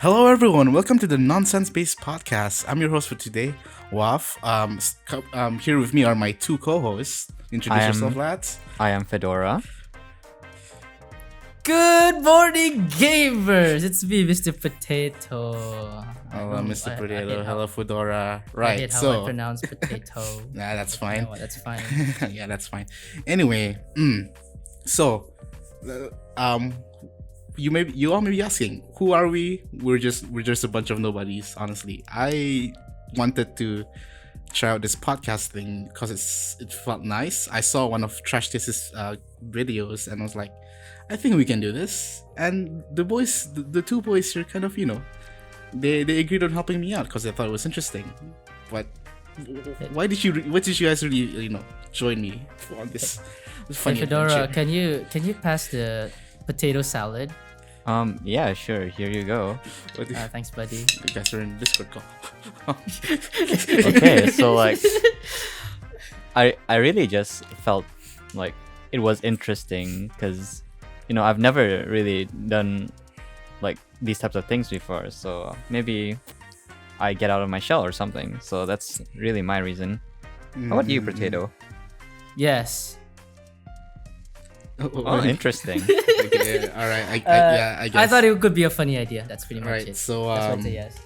Hello, everyone. Welcome to the Nonsense-Based Podcast. I'm your host for today, Waf. Here with me are my two co-hosts. Introduce yourself, lads. I am Fedora. Good morning, gamers! It's me, Mr. Potato. Hello, Mr. Protato. how- Hello, Fedora. I Right, hate how I so pronounce potato. nah, that's You fine. know what, that's fine. Yeah, that's fine. Anyway, so you all may be asking, who are we? We're just a bunch of nobodies. Honestly, I wanted to try out this podcast thing because it felt nice. I saw one of Trash Tast's videos and I was like, I think we can do this. And the boys, the two boys here, kind of they agreed on helping me out because they thought it was interesting. But what did you guys really join me on this funny Hey, Fedora, adventure? can you pass the potato salad? Yeah, sure. Here you go. What the- Thanks, buddy. You guys are in Discord call. Okay, so like, I really just felt like it was interesting because I've never really done like these types of things before. So maybe I get out of my shell or something. So that's really my reason. How about you, Potato? Yes. Oh, interesting. Okay, all right. I guess. I thought it could be a funny idea. That's pretty much Right. it. So That's why it's a yes.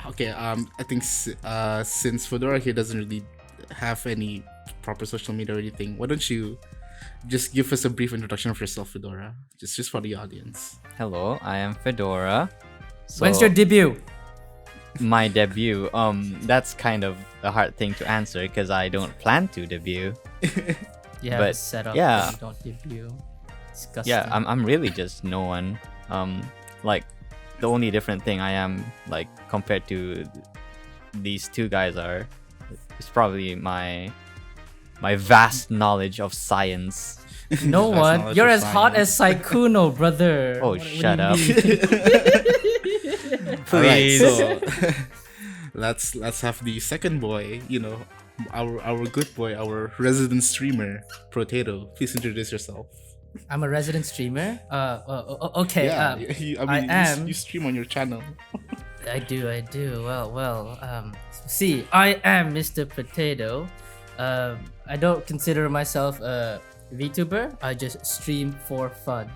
okay. I think since Fedora here doesn't really have any proper social media or anything, why don't you just give us a brief introduction of yourself, Fedora, just for the audience. Hello, I am Fedora. So When's your debut? my debut? That's kind of a hard thing to answer because I don't plan to debut. You have But, a setup. yeah. You don't debut. Disgusting. Yeah, I'm really just no one. Like the only different thing I am like compared to these two guys are is probably my vast knowledge of science. No That's one. knowledge You're of as hot as science. Saikuno, brother. Oh, What do shut you up. mean? Please. Alright, so let's have the second boy. Our good boy, our resident streamer, Protato. Please introduce yourself. I'm a resident streamer. Okay. Yeah, you stream on your channel. I do. See, I am Mr. Potato. I don't consider myself a VTuber. I just stream for fun.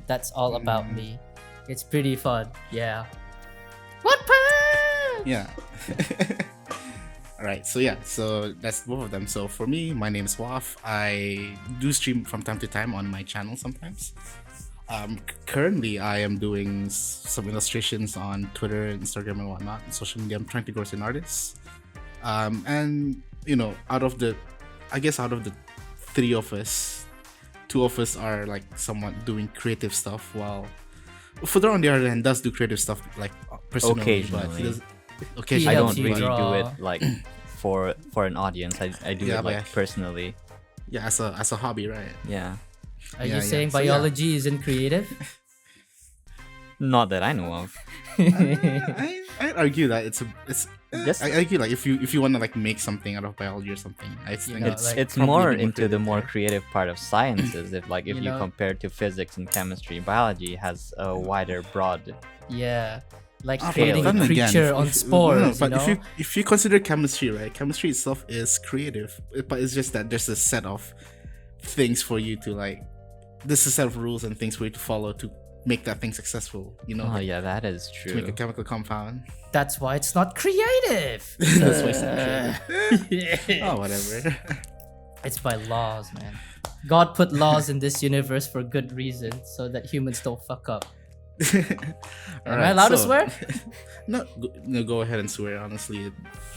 That's all about me. It's pretty fun. Yeah. What? Yeah. Alright, so that's both of them. So for me, my name is Waf. I do stream from time to time on my channel sometimes. Currently, I am doing some illustrations on Twitter, Instagram, and whatnot. Social media. I'm trying to grow as an artist. And out of the three of us, two of us are like somewhat doing creative stuff, while Fedora on the other hand does do creative stuff like personally, but he Occasionally. does I occasionally. don't helps you really do draw. it like for an audience. I do Yeah, it like but- personally. Yeah, as a hobby, right? Yeah. Are Yeah, you saying so, yeah. biology isn't creative? Not that I know of. I argue that it's Just- I argue like if you want to like make something out of biology or something, I think know, It's like, it's probably more the more into the creative more there. creative part of sciences. If You you know- compare to physics and chemistry, biology has a wider, broad. Yeah. Like Ah, but creating then a again, creature if- on if- spores, but you know? if you consider chemistry, right? Chemistry itself is creative, but it's just that there's a set of things for you to like. There's a set of rules and things for you to follow to make that thing successful. Oh like, yeah, that is to make a true. chemical compound. That's why it's not creative. That's why it's not creative. Oh, whatever. It's by laws, man. God put laws in this universe for good reason, so that humans don't fuck up. Am I allowed to swear? No, go ahead and swear. Honestly,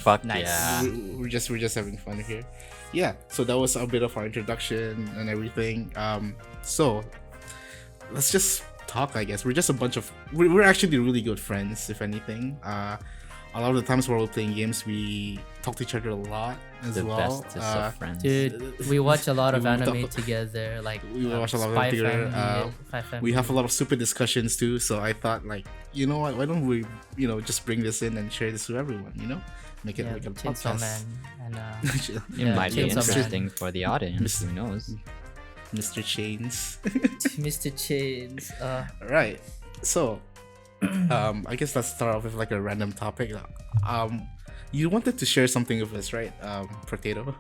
Fuck Nice. yeah. we're just having fun here. Yeah, so that was a bit of our introduction and everything. So let's just talk. I guess we're just a bunch of we're actually really good friends, if anything. A lot of the times while we're playing games, we talk to each other a lot as The well. bestest of friends. Dude, we watch a lot of We anime talk- together. Like we watch a lot of Spy anime together, Family, Spy Family. We have a lot of stupid discussions too, so I thought like, you know what, why don't we, just bring this in and share this with everyone, make it yeah, like a Chainsaw podcast. Man and It Yeah, might be Chainsaw Man. interesting for the audience. Who knows? Mr. Chains. Mr. Chains. Right. So I guess let's start off with like a random topic. You wanted to share something with us, right? Protato.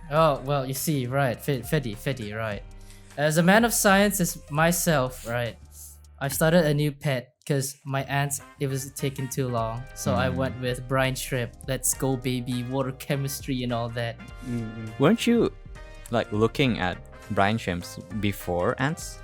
Oh well, you see, right, Fetty, right. As a man of science, as myself, right, I started a new pet because my aunt's it was taking too long, so I went with brine shrimp. Let's go, baby! Water chemistry and all that. Weren't you like looking at brine shrimps before ants?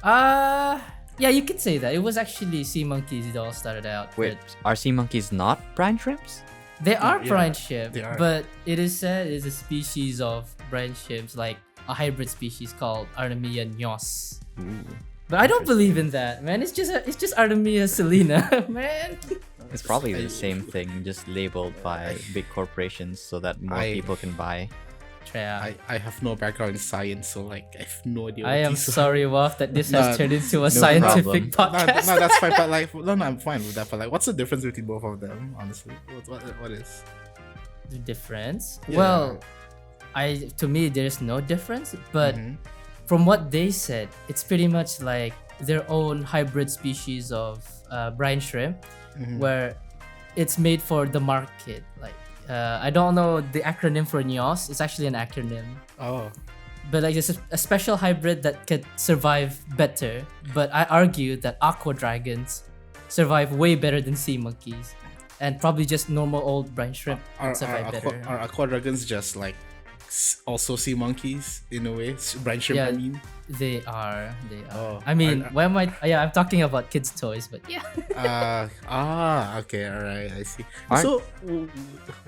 Yeah, you could say that. It was actually sea monkeys. It all started out. Wait, but are sea monkeys not brine shrimps? they are Yeah, brine shrimp, they are. but it is said it is a species of brine shrimps, like a hybrid species called Artemia nyos. But I don't believe in that, man. It's just Artemia selena, man. It's probably the same thing, just labeled by big corporations so that more people can buy. Yeah. I have no background in science, so like I have no idea. What I am these are. sorry, Wolf, that this Nah, has turned into a no scientific problem. podcast. No, that's fine. But like, no, I'm fine with that. But like, what's the difference between both of them? Honestly, what is? The difference? Yeah. Well, to me there's no difference, but from what they said, it's pretty much like their own hybrid species of brine shrimp, where it's made for the market. Like I don't know the acronym for NYOS. It's actually an acronym. Oh, But like it's a special hybrid that could survive better. But I argue that aqua dragons survive way better than sea monkeys, and probably just normal old brine shrimp are survive better. aqua dragons just like also sea monkeys in a way? Brine shrimp, Yeah. I mean. They are. Oh, I mean, why am I? Yeah, I'm talking about kids' toys, but yeah. Okay, all right, I see. Aren't- So,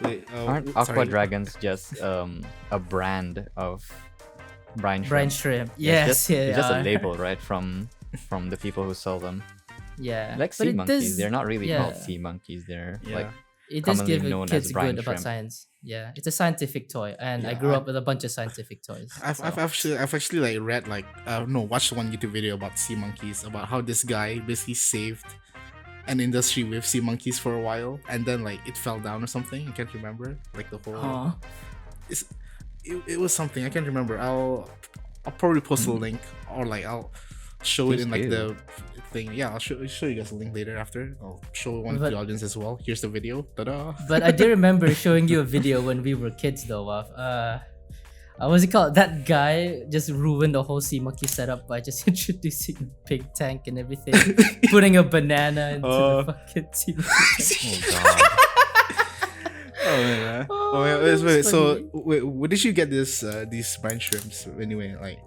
wait, Aren't aqua sorry. dragons just a brand of brine shrimp? Brine shrimp. Yeah, Yes, it's just yeah. a label, right, from the people who sell them. Yeah. Like But sea it monkeys, does- they're not really called yeah. sea monkeys. They're Yeah. like It does commonly give known kids as brine good about shrimp. science. Yeah, it's a scientific toy, and I Yeah, grew up with a bunch of scientific toys. I've actually like read like watched one YouTube video about sea monkeys, about how this guy basically saved an industry with sea monkeys for a while, and then like it fell down or something. I can't remember like the whole. Huh. It was something I can't remember. I'll probably post a link, or like I'll show it Please in like do. the thing. Yeah, I'll show you guys a link later after. I'll show one to But- the audience as well. Here's the video. Ta-da! But I do remember showing you a video when we were kids, though. Of what was it called? That guy just ruined the whole sea monkey setup by just introducing pig tank and everything, putting a banana into Oh. the fucking sea monkey. Oh god. Oh man. Oh, Oh, wait, that's wait. So funny. wait, where did you get these brine shrimps anyway? Like,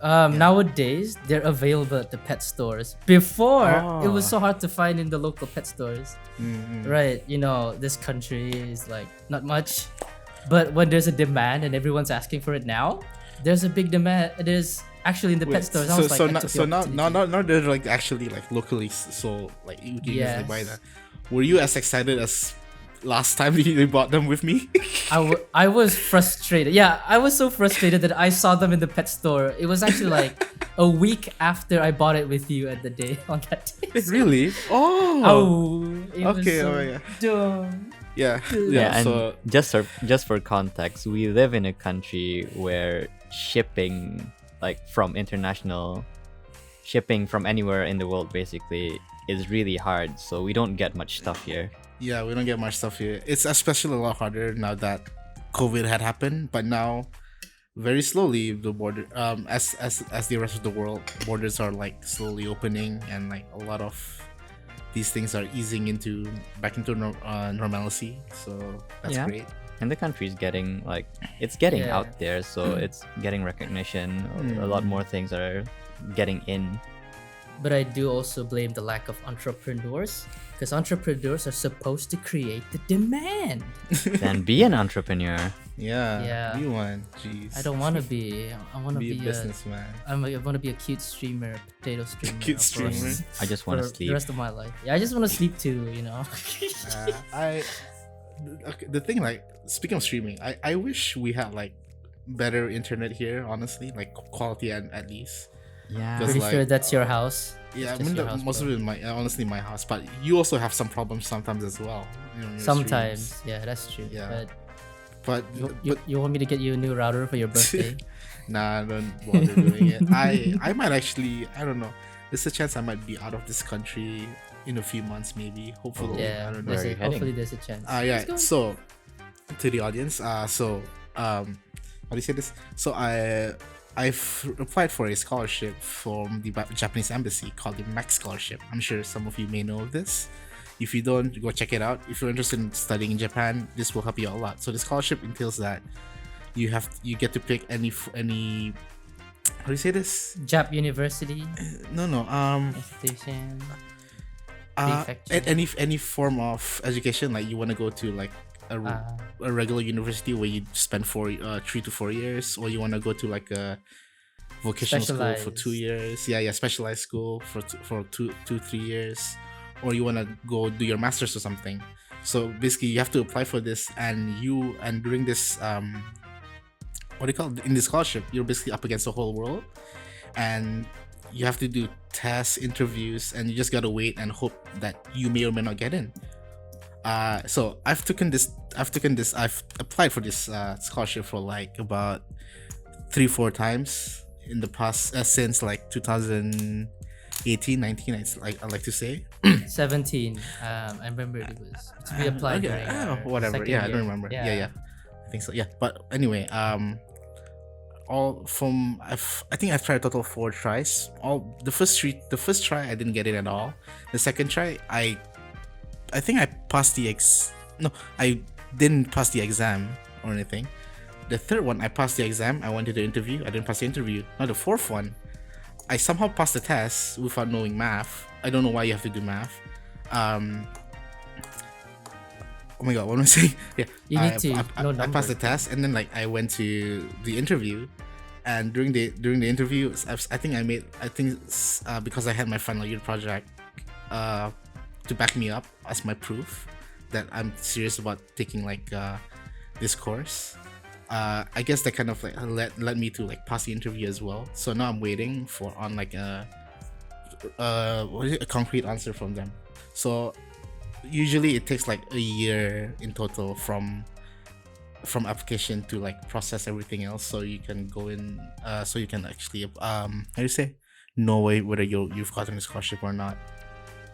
Nowadays they're available at the pet stores. Before it was Oh. so hard to find in the local pet stores. mm-hmm. Right, you know, this country is like not much. But when there's a demand and everyone's asking for it now, there's a big demand. It is actually in the pet stores. I was like, I took the opportunity. now they're like actually like locally, so like you can easily buy Yes. that. Were you as excited as last time you bought them with me? I was frustrated. Yeah, I was so frustrated that I saw them in the pet store. It was actually like a week after I bought it with you at the day on that day. Really? Oh. Oh, it was Okay, so oh, yeah. dumb. Yeah. Yeah, and So just for context, we live in a country where shipping, like from international shipping from anywhere in the world, basically is really hard. So we don't get much stuff here. yeah, we don't get much stuff here. It's especially a lot harder now that COVID had happened, but now very slowly the border as the rest of the world, borders are like slowly opening, and like a lot of these things are easing back into normalcy. So that's Yeah. great. And the country's getting it's getting Yeah. out there, so it's getting recognition. A lot more things are getting in. But I do also blame the lack of entrepreneurs, because entrepreneurs are supposed to create the demand. Then be an entrepreneur. Yeah. Yeah. Be one. Jeez. I don't want to be. I want to be be, a businessman. I want to be a cute streamer, potato streamer. Cute for- streamer. I just want to for sleep. the rest of my life. Yeah, I just want to sleep too. You know. The thing, like, speaking of streaming, I wish we had like better internet here. Honestly, like quality at least. Yeah. Because, Pretty like, sure that's your house. Yeah, I Just mean your house, most bro. of it in my honestly my house, but you also have some problems sometimes as well. You know, in your Sometimes, streams. yeah, that's true. Yeah. But But you want me to get you a new router for your birthday? nah, don't bother doing it. I might actually, I don't know. there's a chance I might be out of this country in a few months, maybe. Hopefully, I Yeah, don't know. Where are you heading? hopefully there's a chance. Yeah. Let's go. So, to the audience, how do you say this? So I've applied for a scholarship from the Japanese embassy called the Max Scholarship. I'm sure some of you may know of this. If you don't, go check it out. If you're interested in studying in Japan, this will help you out a lot. So the scholarship entails that you get to pick any how do you say this? Jap University, No, institution, uh, prefecture. any form of education, like you want to go to like a regular university where you spend 3 to 4 years, or you want to go to like a vocational school for 2 years. Yeah, specialized school for 3 years, or you want to go do your master's or something. So basically, you have to apply for this, and during this what do you call it? In this scholarship, you're basically up against the whole world, and you have to do tests, interviews, and you just gotta wait and hope that you may or may not get in. So I've applied for this scholarship for like about 3-4 times in the past, since like 2018, 19. I like to say. 17. I remember it was we applied Okay, during our whatever. second Yeah, I year. don't remember. Yeah, I think so. Yeah, but anyway, I think I've tried a total of 4 tries. The first try I didn't get it at all. The second try I think I passed I didn't pass the exam or anything. The third one, I passed the exam. I went to the interview. I didn't pass the interview. Now the fourth one, I somehow passed the test without knowing math. I don't know why you have to do math. Oh my god, what am I saying? Yeah, You need to know I passed the numbers. test, and then like I went to the interview, and during the interview, because I had my final year project, to back me up as my proof that I'm serious about taking like this course. I guess that kind of like led me to like pass the interview as well. So now I'm waiting on like a concrete answer from them. So usually it takes like a year in total from application to like process everything else, so you can go in, so you can actually how do you say, know whether you've gotten a scholarship or not.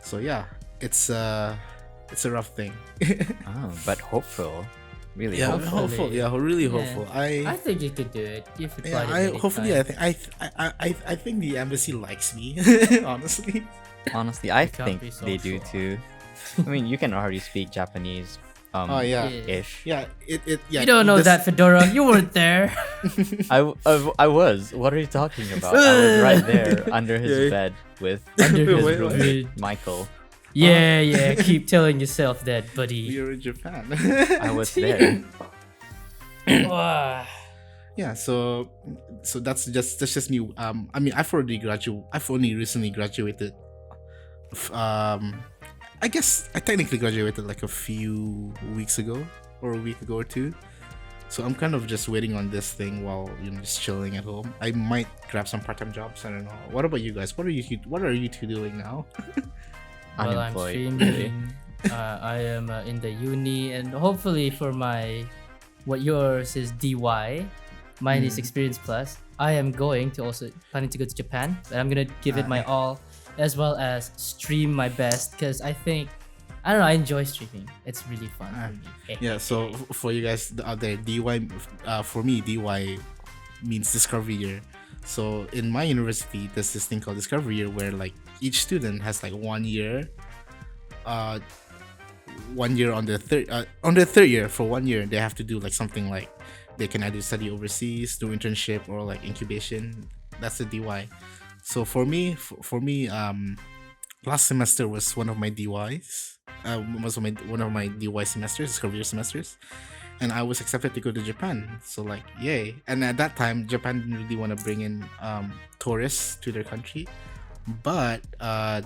So yeah, it's a rough thing. But hopeful, really Yeah, hopeful. hopeful. Yeah, really Yeah. hopeful. I think you could do it. You've applied it many Hopefully, times. I think the embassy likes me. Honestly. Honestly, I can't think be so they do sure. too. I mean, you can already speak Japanese. Oh yeah. Ish. Yeah. Yeah. You don't know that, Fedora. You weren't there. I was. What are you talking about? I was right there under his bed with Under his Wait, roommate. Michael. Yeah. Keep telling yourself that, buddy. We were in Japan. I was there. Wow. Yeah. So that's just new. I mean, I've only recently graduated. I guess I technically graduated like a few weeks ago, or a week ago or two. So I'm kind of just waiting on this thing while just chilling at home. I might grab some part-time jobs. I don't know. What about you guys? What are you two doing now? Well, I'm Unemployed. streaming. I am in the uni, and hopefully for what yours is DY, mine is Experience Plus. I am planning to go to Japan, but I'm gonna give it my all, as well as stream my best, because I enjoy streaming. It's really fun for me. Yeah, so for you guys out there, DY, for me, DY means Discovery Year. So in my university, there's this thing called Discovery Year, where like each student has like 1 year, 1 year on the third year. For 1 year, they have to do like something like they can either study overseas, do internship, or like incubation. That's the DY. So for me, last semester was one of my DYs. One of my DY semesters, Discovery Year semesters, and I was accepted to go to Japan. So like, yay! And at that time, Japan didn't really want to bring in tourists to their country, but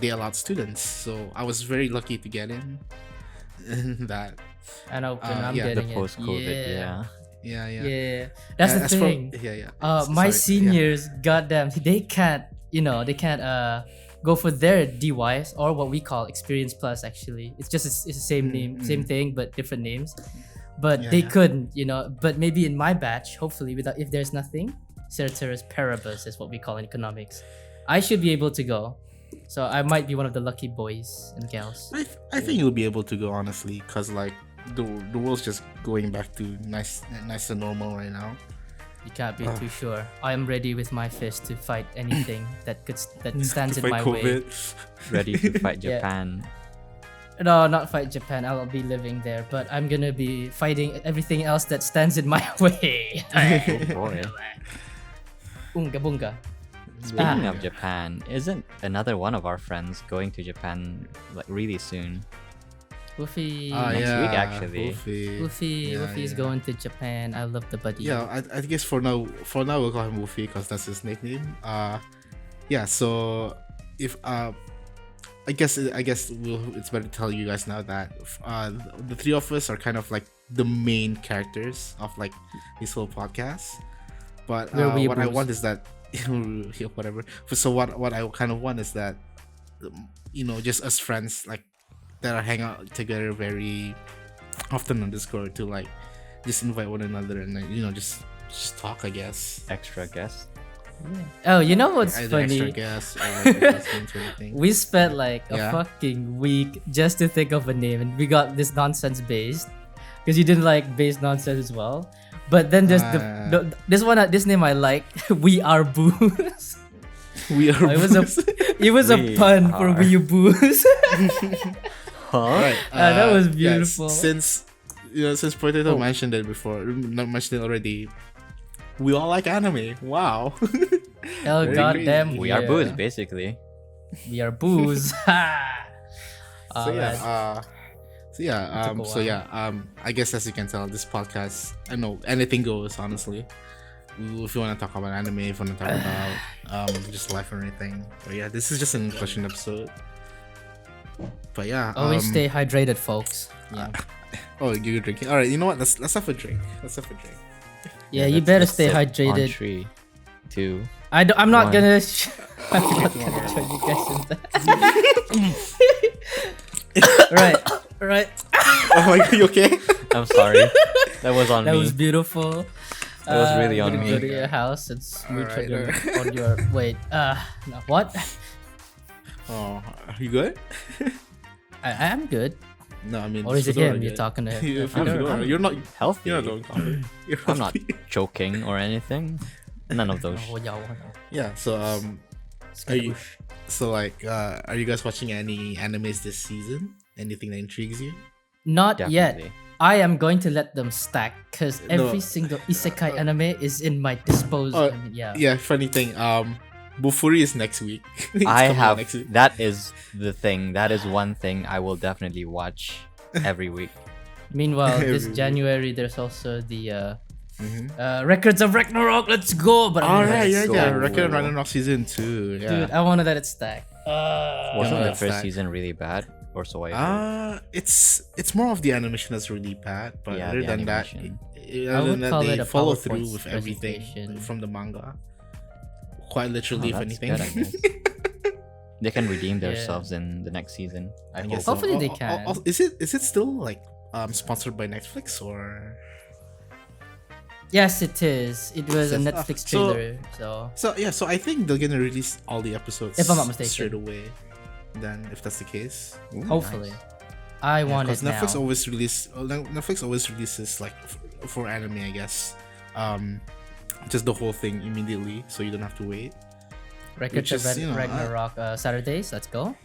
they allowed students. So I was very lucky to get in. That And I'm yeah, The getting post-COVID, it. yeah. That's the As for- thing. My Sorry, seniors, goddamn, they can't go for their DYs, or what we call Experience Plus. Actually, it's the same name, same thing, but different names. But Yeah, they yeah. couldn't, But maybe in my batch, hopefully, if there's nothing, ceteris paribus is what we call in economics. I should be able to go. So I might be one of the lucky boys and gals. I think you'll be able to go honestly, cause like the world's just going back to nice and normal right now. You can't be too sure. I am ready with my fist to fight anything that stands To in fight my way. Ready to fight Yeah. Japan. No, not fight Japan. I'll be living there, but I'm gonna be fighting everything else that stands in my way. Oh boy. Bunga bunga. Speaking Ah. of Japan, isn't another one of our friends going to Japan like really soon? Woofy. Next week, actually. Woofy Yeah, is yeah. going to Japan. I love the buddy. Yeah, I guess for now we'll call him Woofy because that's his nickname. Yeah. So if I guess it's better to tell you guys now that the three of us are kind of like the main characters of like this whole podcast. But We're what I weeaboos. want is that yeah, whatever. So what I kind of want is that just us friends like that are hang out together very often on Discord to like just invite one another and just talk, I guess. Extra guest. Oh, you know what's Either extra funny? guests or like listening to anything. We spent like a Yeah. fucking week just to think of a name, and we got this nonsense based because you didn't like based nonsense as well. But then there's this name I like. We are booze. We are. It was a Booze. it was a We pun for are. we booze. Huh? Right. That was yeah, beautiful. since Protato Oh. mentioned it before, not mentioned it already. We all like anime. Wow. Hell Very goddamn, We are yeah. booze, basically. We are booze. So yeah, man. Took a I guess as you can tell, this podcast, I know anything goes. Honestly, if you want to talk about anime, if you want to talk about just life or anything. But yeah, this is just an question episode. But yeah, Always stay hydrated, folks. Yeah, Oh, you're drinking. All right, you know what? Let's have a drink. yeah. You let's- better let's stay sip On hydrated. 3, 2. I'm not One. gonna. I'm not gonna join you guys in that. right. Oh my god, you okay? I'm sorry. That was on That me. was beautiful. That was really I'm on gonna me. Go to your house and smooch Alright, on your. Wait. No, what? Oh, are you good? I am good. No, I mean. Or is it Fedora him you're good. talking to? Fedora, you're not. Healthy. You're not doing coffee. You're I'm not healthy. choking or anything. None of those. Oh, yeah. Yeah. So are you? So like, are you guys watching any animes this season? Anything that intrigues you? Not yet. Definitely. I am going to let them stack because No. every single isekai anime is in my disposal. Oh, I mean, yeah. Yeah. Funny thing. Bufuri is next week. It's I coming out have. next week. That is the thing. That is one thing I will definitely watch every week. Meanwhile, this Every week. January there's also the Mhm. Records of Ragnarok. Let's go! But All I'm right. like, Yeah. go. Record of Ragnarok season 2. Yeah. dude, I want to let it stack. Wasn't Yeah, the first that- season really bad, or so I heard? It's more of the animation that's really bad, but Yeah, other the than that, animation. other would than call that, it they a follow PowerPoint through with everything presentation. from the manga. Quite literally, Oh, if that's anything. good, I guess. They can redeem Yeah. themselves in the next season. I hope. guess so. Hopefully they Oh, can. is it still like sponsored by Netflix or? Yes, it is. It was a Yes. Netflix So- trailer, so So I think they're gonna release all the episodes If I'm not mistaken. straight away. Then, if that's the case, Ooh, hopefully. nice. I want it because Netflix now. Netflix always releases like for anime, I guess, just the whole thing immediately, so you don't have to wait. Records which of is, Ragnarok Saturdays. Let's go.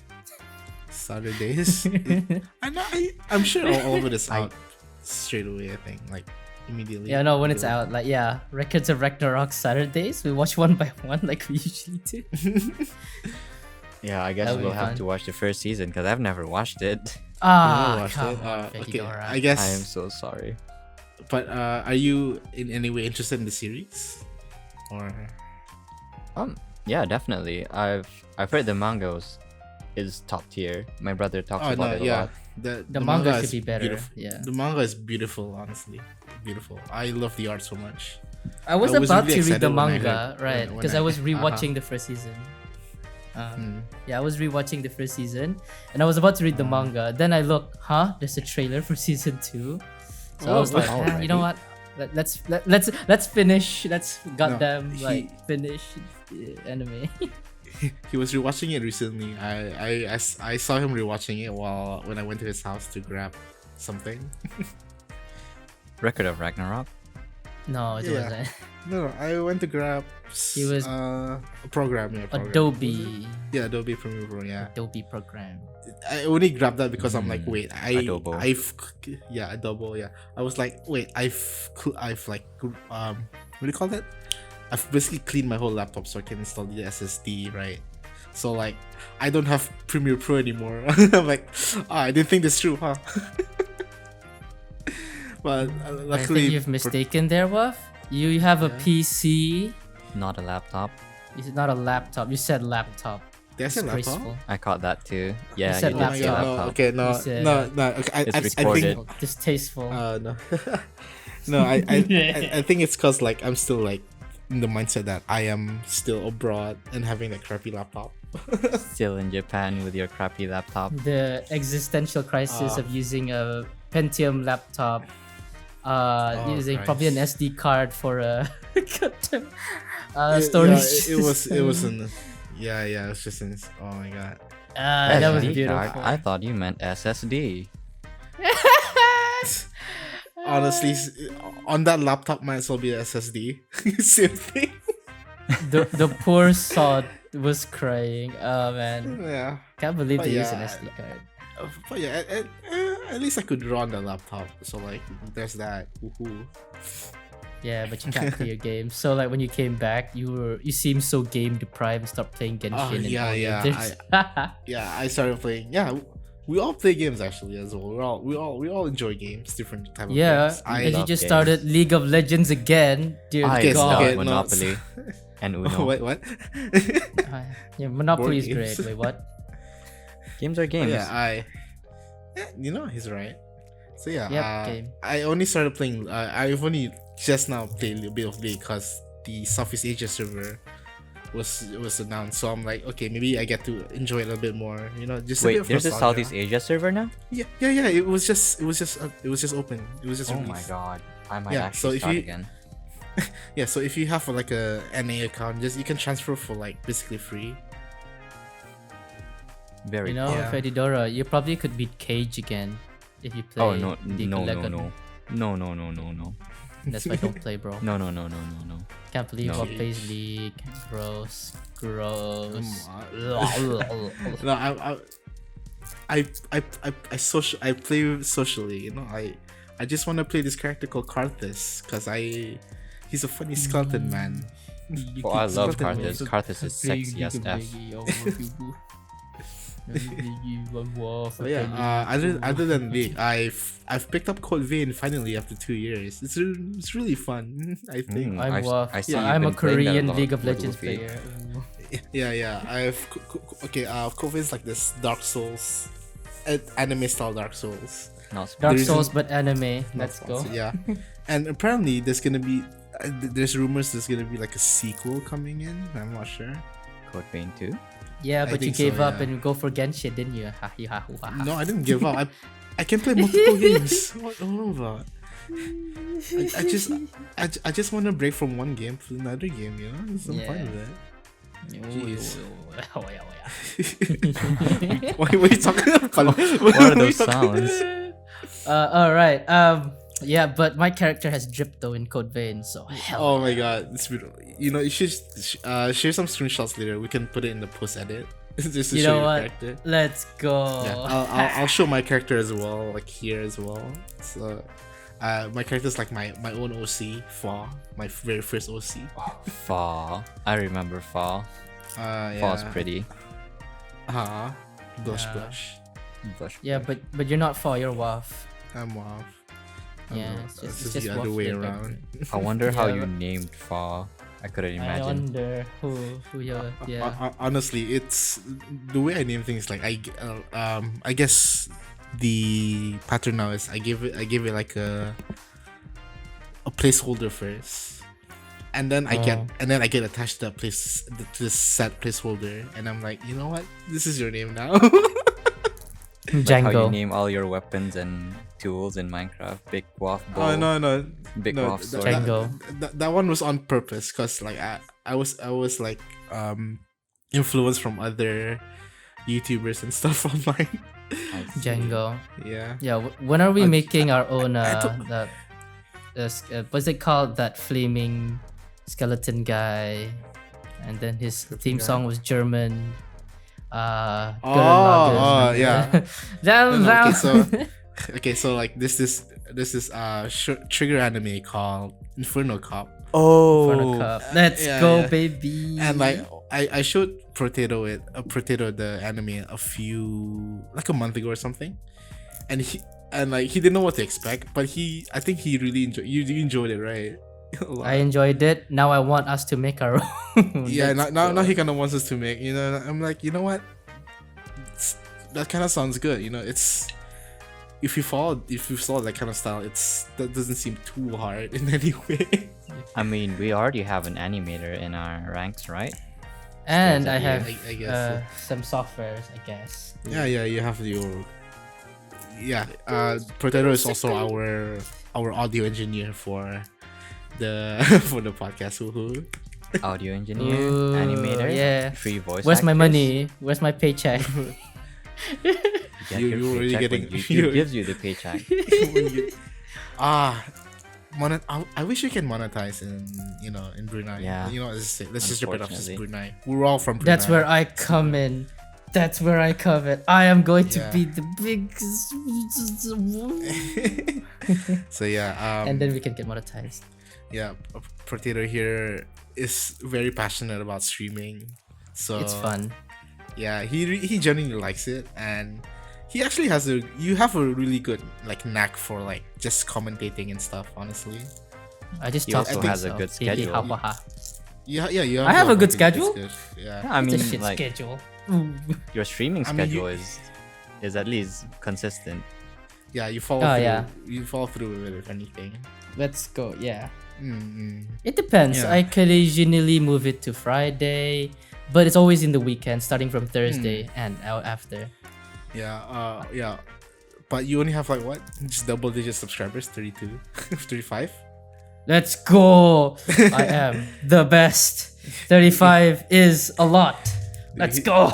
Saturdays. I'm sure all of it is out straight away. I think like immediately. Yeah, no, when it's out, like Records of Ragnarok Saturdays. We watch one by one like we usually do. Yeah, I guess That would we'll be have fun. to watch the first season because I've never watched it. Ah, watched come it? on, Okay, Fedora. I guess. I am so sorry. But are you in any way interested in the series? Or Yeah, definitely. I've heard the manga is top tier. My brother talks about it a lot. The manga should is be better. beautiful. Yeah. The manga is beautiful, honestly. Beautiful. I love the art so much. I was I was about really to read the excited when I manga, heard- right? when Because I- I was uh-huh. rewatching the first season. Hmm. Yeah, I was rewatching the first season, and I was about to read the Uh-huh. manga. Then I look, there's a trailer for season 2. So I Oh, was like, you know what? Let's finish. Let's goddamn he- like finish the anime. he was rewatching it recently. I saw him rewatching it when I went to his house to grab something. Record of Ragnarok. No, it Yeah. wasn't. No, I went to grab. He was- a program. Yeah, program. Adobe. Yeah, Adobe Premiere Pro. Yeah, Adobe program. I only grabbed that because I'm like, wait, Adobo. yeah, Adobo. Yeah, I was like, wait, I've like, what do you call that? I've basically cleaned my whole laptop so I can install the SSD, right? So like, I don't have Premiere Pro anymore. I'm like, I didn't think this through, huh? But I luckily, think you've mistaken there, Wuff. You have a Yeah. PC. Not a laptop. It's not a laptop. You said laptop. There's a laptop. Disgraceful. I caught that too. Yeah, said you Oh did my say laptop. god, no, laptop. okay, no, You said- no. Okay, It's I recorded. think, Distasteful. no, no, I think it's cause like I'm still like in the mindset that I am still abroad and having that crappy laptop. Still in Japan with your crappy laptop. The existential crisis of using a Pentium laptop. Using probably an Christ. SD card for a goddamn, Yeah, storage. it was system. an yeah, it was just in. Oh my god. That was SD beautiful. card? I thought you meant SSD. Honestly, on that laptop might as well be a SSD. Same thing. The poor sod was crying. Oh man, Yeah. can't believe But they use an yeah, SD card. But yeah, at least I could draw on the laptop. So like, there's that. Woohoo. Yeah, but you can't play your games. So like when you came back, you seemed so game deprived and stopped playing Genshin. Oh, and yeah, all the yeah, others. Yeah, I started playing. Yeah, we all play games actually as well. We all enjoy games, different type of Yeah, games. and you love just games. started League of Legends again. Dear I guess- love God. okay, no, Monopoly and Uno. Oh, wait, what? Yeah, Monopoly is Board great. games. Wait, what? Games are games. Yeah, you know, he's right. So yeah, Yep, game. I only started playing. I've only just now played a bit of League because the Southeast Asia server was announced. So I'm like, okay, maybe I get to enjoy it a little bit more. You know, just a bit Wait, of there's a nostalgia. Southeast Asia server now? Yeah. It was just open. It was just Oh released. my god. I might Yeah, so actually if start you- again. Yeah, so if you have like a NA account, just you can transfer for like basically free. Very You know, Yeah. Fedidora, you probably could beat Cage again if you play. Oh no League no of no Legends. no. No no no no no. That's why I don't play, bro. No no no no no no. Can't believe No. what plays League. Gross. Gross. No, I play socially. You know, I just want to play this character called Karthus because he's a funny skeleton man. Oh, I love Skeleton man. Karthus. Karthus is sexy as F. So yeah, other than League, I've picked up Code Vein finally after 2 years. It's really fun. I think. I I'm Wuff. I see Yeah, you've I'm a been playing that a Korean lot League of with Legends Luffy. player. Yeah. Code Vein's like this Dark Souls, anime style Dark Souls. Not Dark The Souls, reason- but anime. Not Let's go. sponsored, Yeah, and apparently there's rumors there's gonna be like a sequel coming in. I'm not sure. Code Vein 2? Yeah, I but you think so, gave up yeah. and go for Genshin, didn't you? Ha hi ha hoo ha ha. No, I didn't give up. I can play multiple games. What about? I just want to break from one game to another game. You know, I'm Yeah. fine with it. Jeez. Oh, yeah. What are you talking about? What are those sounds? All right. Yeah, but my character has drip though in Code Vein, so hell. Oh my god, it's beautiful. You know, you should share some screenshots later. We can put it in the post edit just to You show know your what? character. Let's go. Yeah, I'll show my character as well, like here as well. So, my character's like my own OC, Fa, my very first OC. Fall. I remember Fall. Fall's pretty. Blush, Yeah. blush. Blush. Yeah, but you're not for your Wuff. I'm off. Yeah, I'm it's off. just the other Wuff way with around. I wonder how Yeah, you but- named Fall. I couldn't I imagine. wonder who you yeah. Honestly, it's the way I name things. Like I guess the pattern now is I give it like a placeholder first, and then I get attached to that to this set placeholder, and I'm like, you know what? This is your name now. Like how you Django. name all your weapons and tools in Minecraft. Big Waff Oh bow. no, Big no, Waff sword. Django. that one was on purpose because like I was like influence from other YouTubers and stuff online. I see. Django. Yeah. Yeah. When are we I- making our own I don't- what's it called? That flaming skeleton guy, and then his theme guy? song was German. Oh, Gurren Lagann. yeah. Damn, No, okay, damn. Okay, so like this is trigger anime called Inferno Cop, Inferno Cup. Let's Yeah, go, yeah. baby. and like I showed Protato the anime like a month ago or something, and he didn't know what to expect, but I think he really enjoyed it, right? A lot. I enjoyed it. Now I want us to make our own. Yeah, Let's now go. he kind of wants us to make, I'm like, you know what, that kind of sounds good, it's if you follow that kind of style, that doesn't seem too hard in any way. I mean, we already have an animator in our ranks, right? And I Yeah, have I guess some softwares, I guess. yeah, you have your Protato is also our audio engineer for the for the podcast. Woohoo. Audio engineer, Ooh, animator, yeah. 3 voice Where's my actors. money? Where's my paycheck? You get You- your you're already paycheck when getting- YouTube you're- gives you the paycheck. When you- ah I wish we can monetize in Brunei. Yeah. Let's just rip it off. This is Unfortunately. Brunei. We're all from Brunei. That's where I come in. That's where I come in. I am going to Yeah. be the biggest. So yeah, And then we can get monetized. yeah, Potato here is very passionate about streaming. So It's fun. Yeah, he genuinely likes it, and he actually you have a really good like knack for like just commentating and stuff. Honestly, I just He talk also to has a myself. good Hee hee, schedule. ha, ha, ha. yeah, you I have a good it's schedule? good. Yeah, I It's a mean, shit like schedule. Ooh. your streaming I mean, schedule is at least consistent. yeah, you follow Oh, through. yeah. You follow through with it if anything. Let's go. Yeah. Mm-mm. It depends. Yeah. I occasionally move it to Friday, but it's always in the weekend, starting from Thursday and out after. Yeah. But you only have like what? Just double-digit subscribers, 32, 35. Let's go. I am the best. 35 is a lot. Let's go.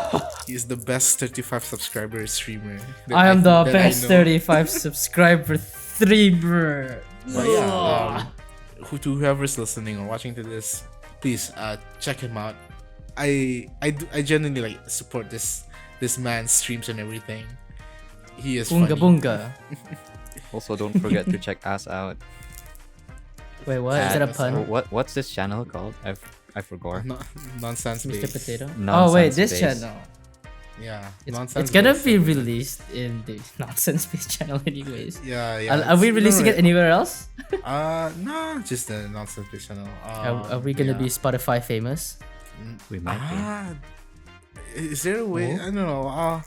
He's the best 35 subscriber streamer. I am the that I best know. 35 subscriber streamer. But yeah, to whoever's listening or watching to this, please check him out. I genuinely like support this man's streams and everything. He is Bunga funny. bunga. Also, don't forget to check us out. Wait, what? Is that a pun? What's this channel called? I forgot. No, nonsense Mr. based. Potato? Oh Nonsense wait, this based. channel. Yeah, It's nonsense. gonna based. be released in the nonsense based channel anyways. Yeah. Are we it's- releasing no, it anywhere else? No, just the nonsense based channel. Are we gonna yeah. be Spotify famous? We might Is there a way? Oh.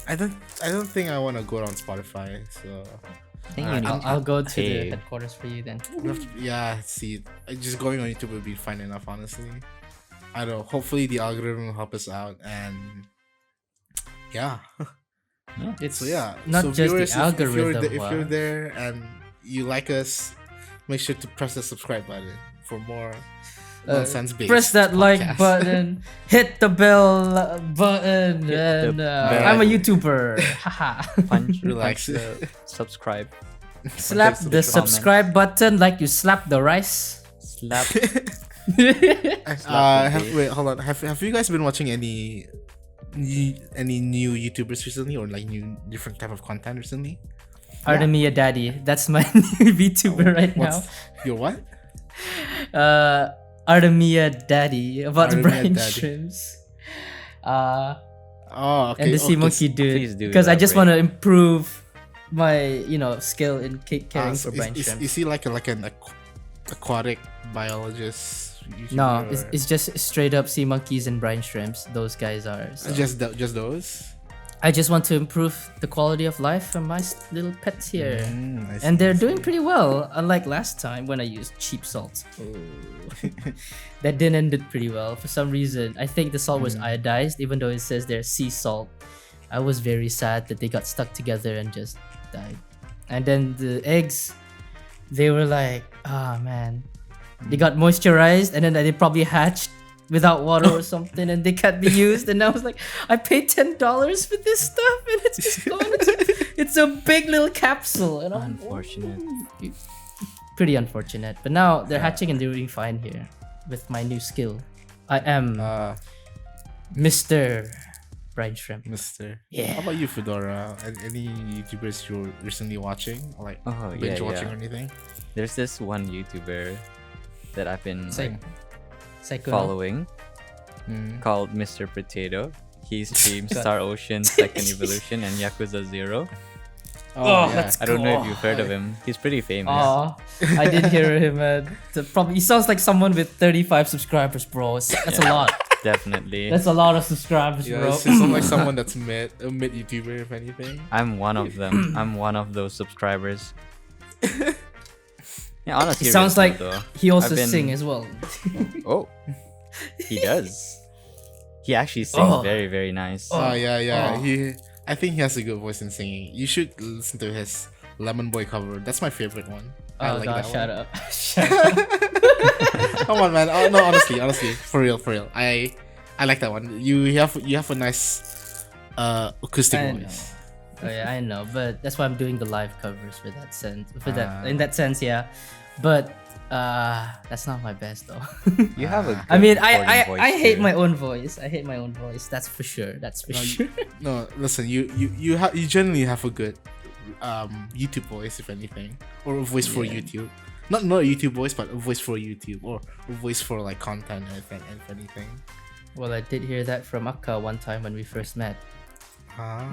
I don't know. I don't think I want to go on Spotify. So I think you need I'll go to pay. the headquarters for you then. yeah, see, just going on YouTube would be fine enough. Honestly, I don't know. Hopefully, the algorithm will help us out, and yeah. It's So yeah, not so just viewers, the algorithm. if you're there and you like us, make sure to press the subscribe button for more nonsense based. press that like button, hit the bell button, Hit and the bell. I'm a YouTuber. Haha. punch, Relax. punch the subscribe, Slap Thanks to the the subscribe button like you slap the rice. slap. Wait, hold on. Have you guys been watching any new YouTubers recently, or like new different type of content recently? Artemia Daddy. That's my new VTuber right now. Your what? Artemia Daddy about the Artemia brine Daddy. shrimps. Oh, okay. And the sea okay, monkey please dude. do Because I just want elaborate. to improve my skill in caring so for brine shrimps. is he like an aquatic biologist? YouTuber, No, or- it's just straight up sea monkeys and brine shrimps. Those guys are. So. just those. I just want to improve the quality of life for my little pets here. I see, And they're I see. doing pretty well, unlike last time when I used cheap salt. That didn't end it pretty well. For some reason, I think the salt was iodized, even though it says they're sea salt. I was very sad that they got stuck together and just died. And then the eggs, they were like, oh man. They got moisturized and then they probably hatched without water or something, and they can't be used. And I was like, I paid $10 for this stuff, and it's just gone. It's a big little capsule, and I'm Unfortunate. pretty unfortunate. But now they're hatching and they're doing fine here with my new skill. I am Mr. Brine Shrimp. Mister. Yeah. How about you, Fedora? Any YouTubers you're recently watching, or like Oh, binge yeah, watching yeah. or anything? There's this one YouTuber that I've been like, Psycho. following Mm. called Mr. Potato. He streams Star Ocean Second Evolution and Yakuza 0. Oh, that's I don't know if cool. you've heard of him. He's pretty famous. Aw, I did hear him. Probably he sounds like someone with 35 subscribers, bro. That's a lot. Definitely. That's a lot of subscribers, Yeah, bro. it seems like someone that's a mid YouTuber, if anything. I'm one of them. I'm one of those subscribers. Yeah, honestly. It sounds like though. he also I've been- sing as well. Oh, he does. He actually sings Oh. very, very nice. Oh yeah. Oh. I think he has a good voice in singing. You should listen to his Lemon Boy cover. That's my favorite one. I Oh like god, that shut one. up. Shut up. Come on, man. Oh no, honestly, for real. I like that one. You have a nice acoustic I voice. Oh yeah, I know, but that's why I'm doing the live covers for that sense. Ah. In that sense, yeah. But that's not my best though. You have a good I mean, recording voice I hate too. my own voice. I hate my own voice. That's for sure. That's for No, sure. No, listen. You generally have a good YouTube voice, if anything, or a voice for Yeah. YouTube. Not a YouTube voice, but a voice for YouTube, or a voice for like content, if anything. Well, I did hear that from Akka one time when we first met. Ah.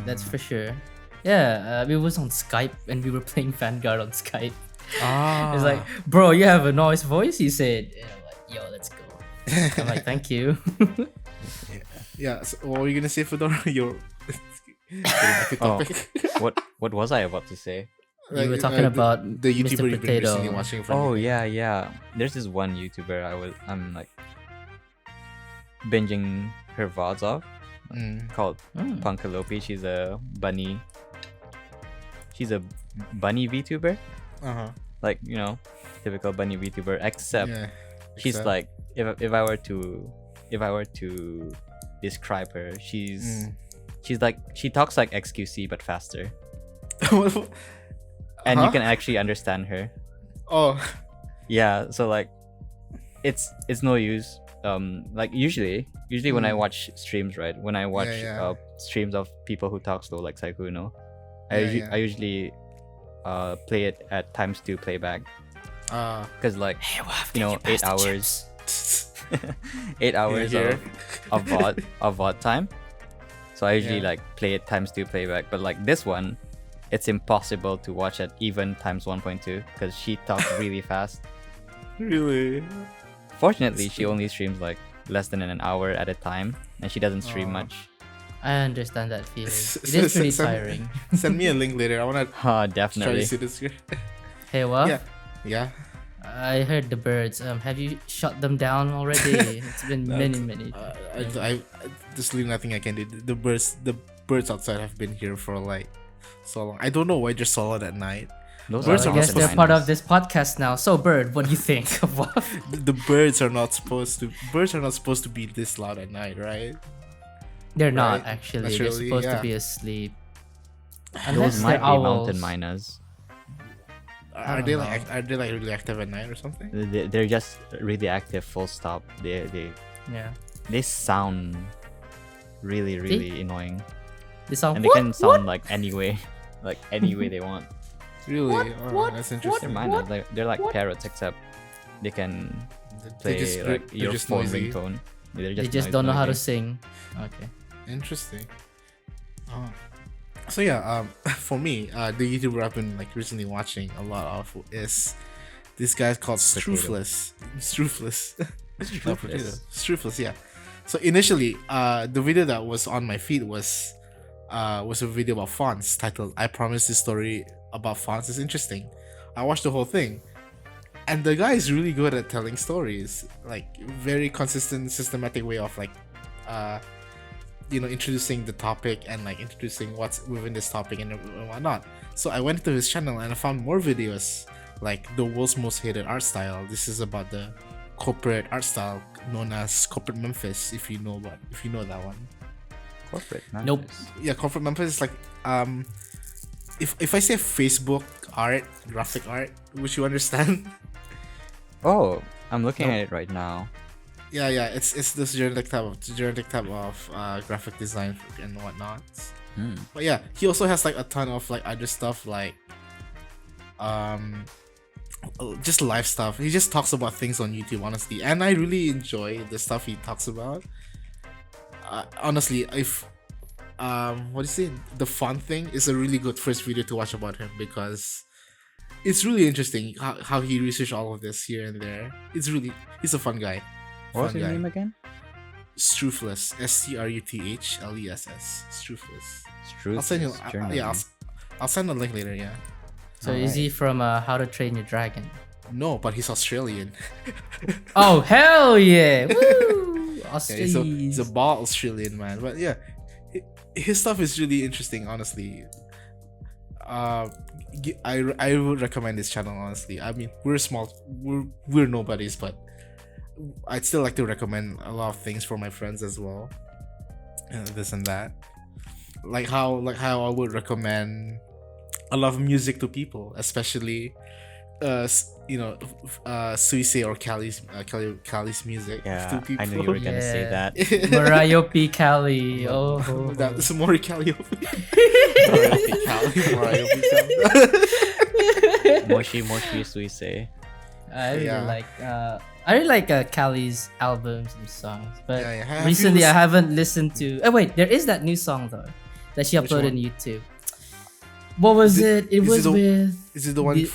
That's for sure. Yeah, it was on Skype and we were playing Vanguard on Skype. Ah. It's like, bro, you have a nice voice, he said. And I'm like, yo, let's go. I'm like, thank you. Yeah. So what were you gonna say, Fedora? You're getting back to Oh. topic. What was I about to say? You were talking about the Mr. YouTuber you've been Potato. recently watching. From Oh yeah. There's this one YouTuber I'm like binging her VODs of Mm. called Mm. Punkalopi. She's a bunny VTuber. Uh-huh. Like, typical bunny VTuber, except Yeah. she's Except- like if I were to describe her, she's like she talks like XQC but faster. And you Huh? can actually understand her. Oh. Yeah, so like it's no use. Like usually when I watch streams, right? When I watch yeah. streams of people who talk slow like Saikuno, Yeah. I usually play it at times 2 playback because like Hey, Waf, 8 hours 8 hours here. of VOD time. So I usually Yeah. like play it times 2 playback, but like this one, it's impossible to watch at even times 1.2 because she talks really fast. Really? Fortunately, she only streams like less than an hour at a time, and she doesn't stream Aw. much. I understand that feeling. S- It is s- pretty send- tiring. Send me a link later. I wanna try to Definitely. see this. Hey, Waf, Yeah. Yeah. I heard the birds. Have you shut them down already? It's been many. There's really nothing I can do. The birds outside have been here for like so long. I don't know why they're so loud at night. Those Birds I are guess not they're supposed part to- of this podcast now. So, Bird, what do you think of Waf? The birds are not supposed to. Birds are not supposed to be this loud at night, right? They're not Right. actually. Naturally, They're supposed yeah. to be asleep. Those Unless might they're be owls. mountain miners. Are don't they know. like really active at night or something? They're just really active. Full stop. Yeah. They sound really annoying, They sound. and they can sound like any way, they want. Really? Oh, that's They're interesting. miners. They're like parrots, except they can play like they're your just phone noisy. ringtone. They're They just don't know how to noisy. sing. Okay. Interesting. Oh. So yeah, for me, the YouTuber I've been like recently watching a lot of is this guy called Potato. Stroofless. Stroofless. Stroofless. Stroofless, yeah. So initially, the video that was on my feed was a video about fonts titled "I Promise This Story About Fonts Is Interesting." I watched the whole thing, and the guy is really good at telling stories, like very consistent, systematic way of like, introducing the topic and like introducing what's within this topic and whatnot. So I went to his channel and I found more videos like the world's most hated art style. This is about the corporate art style known as Corporate Memphis. If you know that one. Corporate. Nope. Memphis. Yeah, Corporate Memphis is like if I say Facebook art, graphic art, would you understand? Oh, I'm looking No. at it right now. Yeah, it's this generic type of graphic design and whatnot. Hmm. But yeah, he also has like a ton of like other stuff like just live stuff. He just talks about things on YouTube, honestly, and I really enjoy the stuff he talks about. Honestly, if what do you say, the fun thing is a really good first video to watch about him, because it's really interesting how he researched all of this here and there. He's a fun guy. What was Fun his guy. name again? Struthless, Struthless, Struthless. I'll send you. Journalism. I'll send a link later. Yeah. So is he from How to Train Your Dragon? No, but he's Australian. Oh hell yeah! Woo! Yeah, he's a Australians. bald Australian man. But yeah, his stuff is really interesting. Honestly, I would recommend this channel. Honestly, I mean we're nobodies, but I'd still like to recommend a lot of things for my friends as well, and this and that. Like how I would recommend a lot of music to people, especially Suise or Cali's music Yeah, to people. I knew you were gonna say Yeah. that. Mariah P. Cali. Oh, That's Mori Cali. Moshi Moshi Suise. I really Yeah. like Cali's albums and songs, but Yeah, yeah. Have you recently I lis- haven't listened to. Oh wait, there is that new song though that she Which uploaded one? on YouTube. What was it? It is was it the- with. Is it the one The-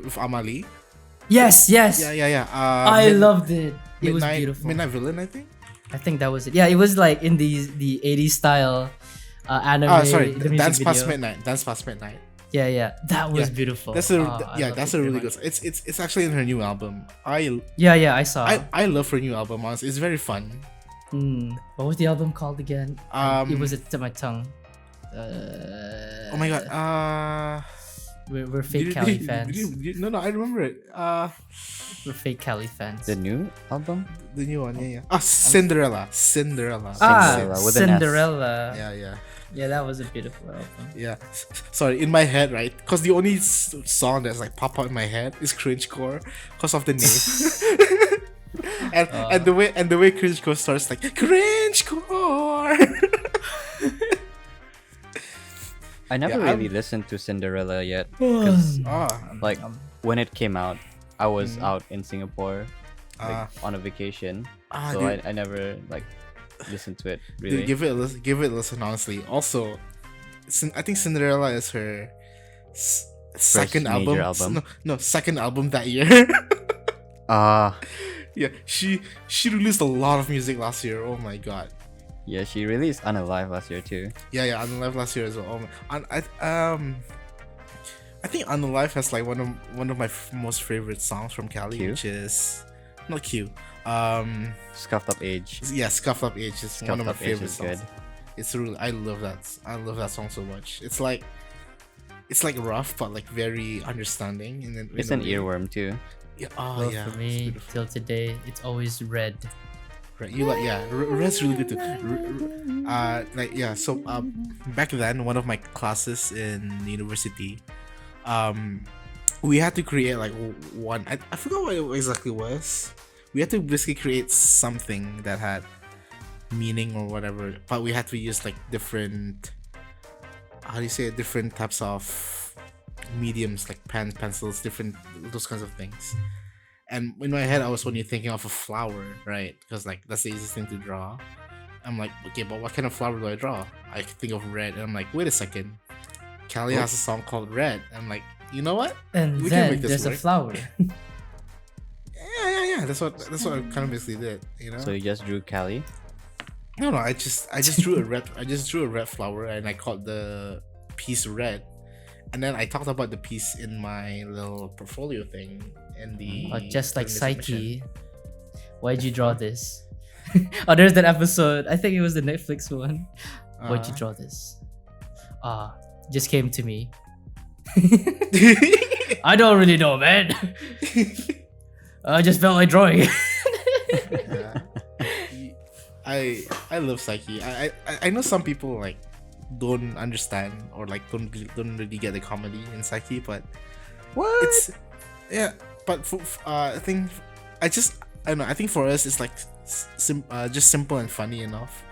with Amali? Yes, yes. Yeah. I loved it. It was beautiful. Midnight Villain, I think. I think that was it. Yeah, it was like in the 80s style anime. Sorry, the music Dance Past video. Midnight. Dance Past Midnight. Yeah, that was Yeah, beautiful. That's Oh, I loved that's it a very really much. good. It's actually in her new album. I Yeah, I saw. I love her new album. Honestly, it's very fun. What was the album called again? It was at my tongue. Oh my god. We're fake Cali fans. No, I remember it. We're fake Cali fans. The new album? The new one. Yeah. Cinderella. Cinderella with an S. Cinderella. Yeah. Yeah, that was a beautiful album. Yeah. Sorry, in my head, right? Because the only song that's like pop out in my head is Cringecore because of the name. and the way Cringecore starts like Cringecore. I never Yeah, really listened to Cinderella yet because like when it came out, I was out in Singapore like on a vacation, so dude. I never like listened to it Dude, really. give it a listen, honestly. Also, I think Cinderella is her second major album. album. No, second album that year. Yeah, she released a lot of music last year. Oh my god. Yeah, she released Unalive last year too. Yeah, Unalive last year as well. Oh my, I think Unalive has like one of my most favorite songs from Cali, Q? which is not Q. Scuffed Up Age. Yeah, Scuffed Up Age is one of my Scuffed Up Age favorite is songs. good. It's really, I love that song so much. It's like rough but like very understanding, and then It's an earworm too. Yeah, Well, yeah. for it's me, beautiful. till today, it's always red. Right, you like, yeah, Red's really good too. So back then, one of my classes in university, we had to create like one. I forgot what it exactly was. We had to basically create something that had meaning or whatever, but we had to use like different, how do you say it, different types of mediums like pen, pencils, different, those kinds of things. And in my head, I was only thinking of a flower, right? Because like that's the easiest thing to draw. I'm like, okay, but what kind of flower do I draw? I think of red, and I'm like, wait a second, Cali has a song called Red. I'm like, you know what? And We can then make this there's a work. flower. Yeah. That's what I kind of basically did, you know. So you just drew Cali. No, I just drew a red. I just drew a red flower, and I called the piece red. And then I talked about the piece in my little portfolio thing, and the Just like during the Psyche. submission. Why'd you draw this? Oh, there's that episode. I think it was the Netflix one. Why'd you draw this? Just came to me. I don't really know, man. I just felt like drawing. Yeah. I love Psyche. I know some people like don't understand or like don't really get the comedy in Psyche, but What? it's yeah. But I think I don't know. I think for us it's like just simple and funny enough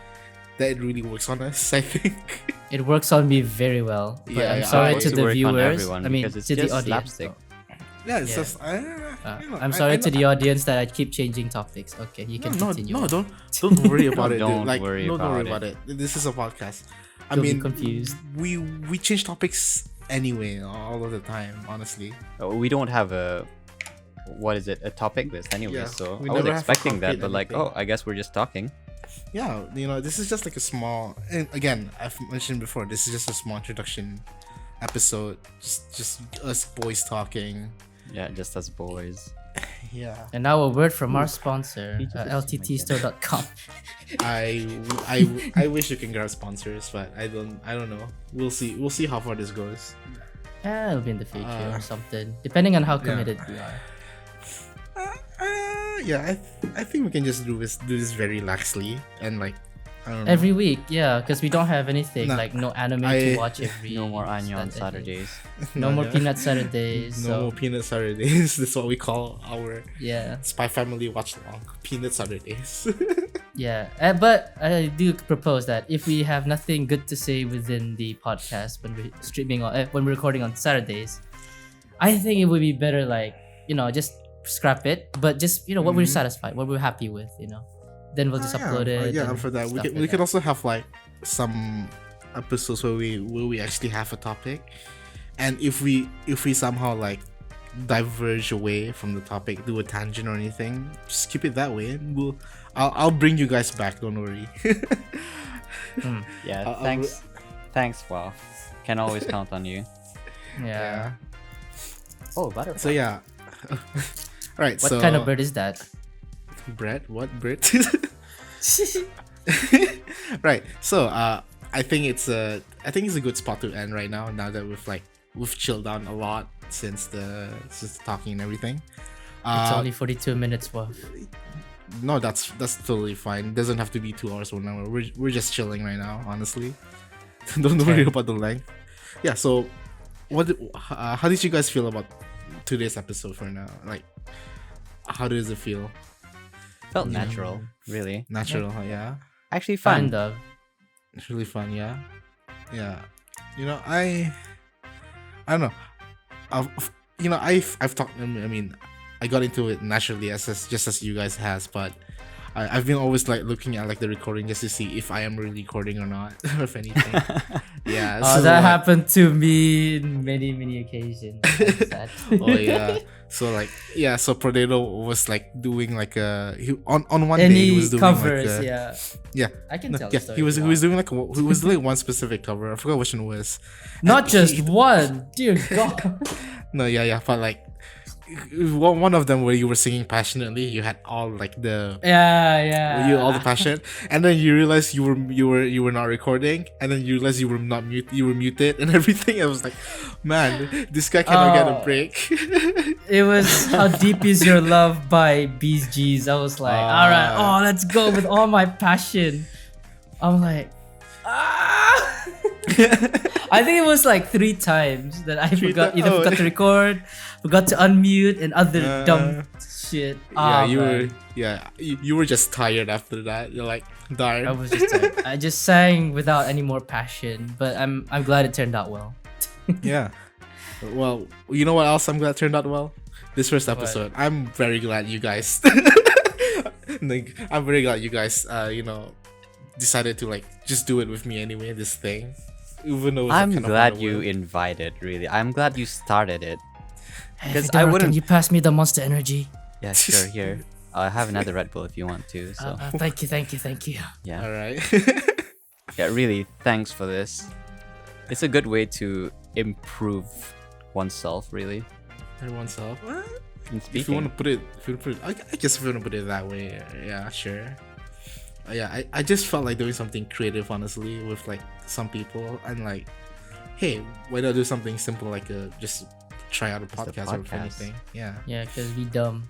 that it really works on us. I think. It works on me very well. But Yeah, I'm yeah, sorry I to want the work on viewers. everyone I mean, because it's to the just audience. slapstick. Yeah, it's Yeah. just I'm sorry to the audience that I keep changing topics. Okay, you can continue. No, don't worry about it. Don't Dude. Like, worry don't worry about about it. This is a podcast. I You'll be mean, confused. we change topics anyway all of the time. Honestly, We don't have a a topic list anyway. Yeah, So we I was never have to expecting that, complete but like, anything. oh, I guess we're just talking. yeah, this is just like a small. And again, I've mentioned before, this is just a small introduction episode. Just us boys talking. Yeah, just as boys. Yeah, And now a word from our sponsor, He just looks like lttstore.com. I wish you can grab sponsors, but I don't know. We'll see how far this goes. Yeah, it'll be in the future or something, depending on how committed we are. Yeah, I think we can just do this very laxly and like I don't know. Every week, yeah, because we don't have anything Nah, like no anime I- to watch every. No more Anya on Saturday. Saturdays. No more yeah. peanut Saturdays. No so more peanut Saturdays. That's what we call our yeah, Spy Family watch along. Peanut Saturdays. yeah. But I do propose that if we have nothing good to say within the podcast when we're streaming on when we're recording on Saturdays, I think it would be better like just scrap it, but just what we're satisfied, what we're happy with, then we'll just upload it. Yeah, and for that we stuff can like we can that. also have like some episodes where we actually have a topic, and if we somehow like diverge away from the topic, do a tangent or anything, just keep it that way, and I'll bring you guys back. Don't worry. Yeah, I'll- thanks. Wow, can always count on you. Yeah. Oh, butterfly. So yeah. Right. What so kind of bird is that? Brett? What Brett? Right. So I think it's a good spot to end right now. Now that we've chilled down a lot since the talking and everything. It's only 42 minutes worth. No, that's totally fine. It doesn't have to be 2 hours, 1 hour. We're just chilling right now, honestly. Don't worry about the length. Yeah. So, how did you guys feel about today's episode for now? Like, how does it feel? Felt natural, really. Natural, yeah. Actually, fun. Kind of. It's really fun, yeah. Yeah. I don't know. I've talked. I mean, I got into it naturally just as you guys has, but I've been always like looking at like the recording just to see if I am really recording or not, or if anything. Yeah. Oh, so, that like, happened to me in many occasions. That's sad. Oh yeah. So like yeah. So Protato was like doing like on one day he Any was doing covers, like yeah. I can No, tell yeah, the story. he was if he you was want. doing like he was doing one specific cover. I forgot which one it was. Not And just he- one. Dear God. No, yeah, but like one of them where you were singing passionately, you had all like the Yeah. you all the passion, and then you realized you were not recording, and then you realized you were muted and everything. I was like, man, this guy cannot get a Oh. break. It was How Deep Is Your Love by Bees G's. I was like, all right, let's go with all my passion. I'm like, I think it was like 3 times that I forgot ti- either oh. forgot to record, forgot to unmute, and other dumb shit. Yeah, Man. you were just tired after that. You're like, darn. I was just tired. I just sang without any more passion, but I'm glad it turned out well. Yeah. Well, you know what else I'm glad turned out well? This first episode. I'm very glad you guys like, I'm very glad you guys decided to like just do it with me anyway, this thing. Even though it's, like, I'm kind of glad on the you way. invited. Really, I'm glad you started it. Hey, Because Fedora, I wouldn't- Can you pass me the Monster Energy? Yeah, sure. Here, I have another Red Bull if you want to. So Thank you. yeah, Alright. yeah. Really, thanks for this. It's a good way to improve oneself. Really, Everyone's off. in If you speaking. want to put it, I guess if you want to put it that way, yeah, sure. Yeah, I just felt like doing something creative, honestly, with like some people, and like, hey, why not do something simple like just try out a Just a podcast or podcast. anything? Yeah. Yeah, because we dumb.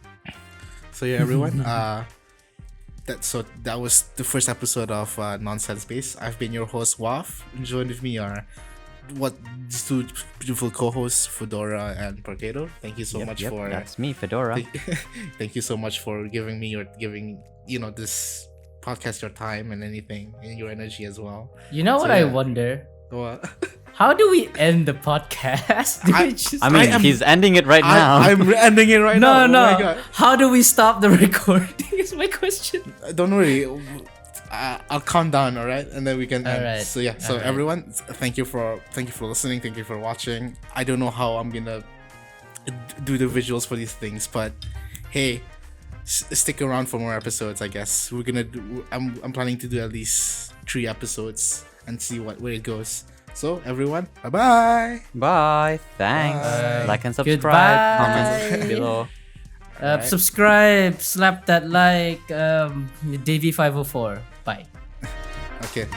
So yeah, everyone, that was the first episode of Nonsense Space. I've been your host Waf. Joined with me are these two beautiful co-hosts, Fedora and Protato. Thank you so much for that's me, Fedora. thank you so much for giving this podcast your time and anything and your energy as well. You know what I wonder? What? How do we end the podcast? Do we just- I mean, he's ending it right now. I'm ending it right now. no. Oh my God. How do we stop the recording? Is my question. Don't worry. I'll count down, all right, and then we can. All right. So yeah. So All right. everyone, thank you for listening. Thank you for watching. I don't know how I'm gonna do the visuals for these things, but hey, stick around for more episodes. I guess we're gonna do. I'm planning to do at least 3 episodes and see where it goes. So everyone, bye bye. Bye. Thanks. Bye. Like and subscribe. Goodbye. Comment below. Alright. Subscribe, slap that like, Davey504. Bye. Okay.